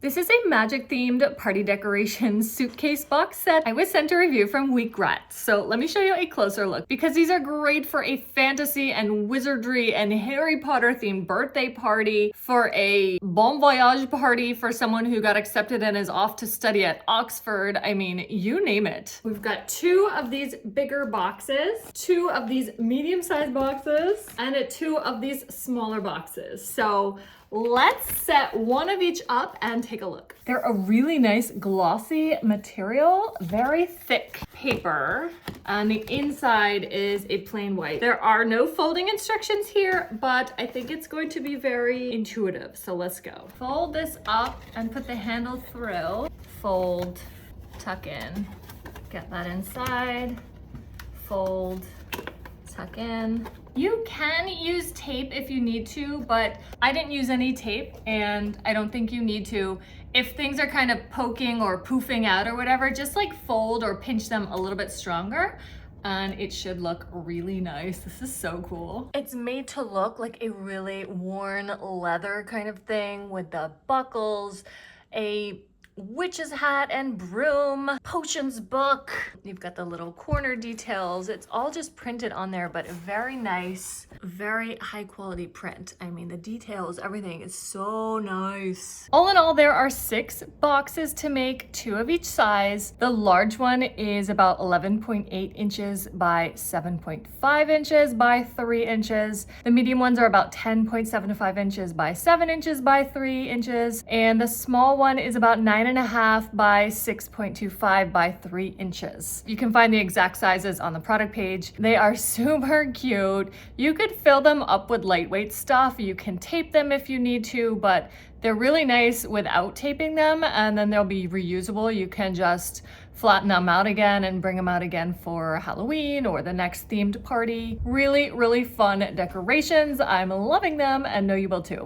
This is a magic themed party decoration suitcase box set I was sent a review from Weekgrat. So let me show you a closer look because these are great for a fantasy and wizardry and Harry Potter themed birthday party, for a bon voyage party for someone who got accepted and is off to study at Oxford. I mean, you name it. We've got 2 of these bigger boxes, 2 of these medium-sized boxes, and 2 of these smaller boxes. So let's set one of each up and take a look. They're a really nice glossy material, very thick paper, and the inside is a plain white. There are no folding instructions here, but I think it's going to be very intuitive, so let's go. Fold this up and put the handle through. Fold, tuck in, get that inside, fold, tuck in. You can use tape if you need to, but I didn't use any tape and I don't think you need to. If things are kind of poking or poofing out or whatever, just like fold or pinch them a little bit stronger and it should look really nice. This is so cool. It's made to look like a really worn leather kind of thing with the buckles, a witch's hat and broom, potions book. You've got the little corner details. It's all just printed on there, but very nice, very high quality print. I mean, the details, everything is so nice. All in all, there are 6 boxes to make, 2 of each size. The large one is about 11.8 inches by 7.5 inches by 3 inches. The medium ones are about 10.75 inches by 7 inches by 3 inches. And the small one is about 9.5 by 6.25 by 3 inches. You can find the exact sizes on the product page. They are super cute. You could fill them up with lightweight stuff. You can tape them if you need to, but they're really nice without taping them, and then they'll be reusable. You can just flatten them out again and bring them out again for Halloween or the next themed party. Really, really fun decorations. I'm loving them and know you will too.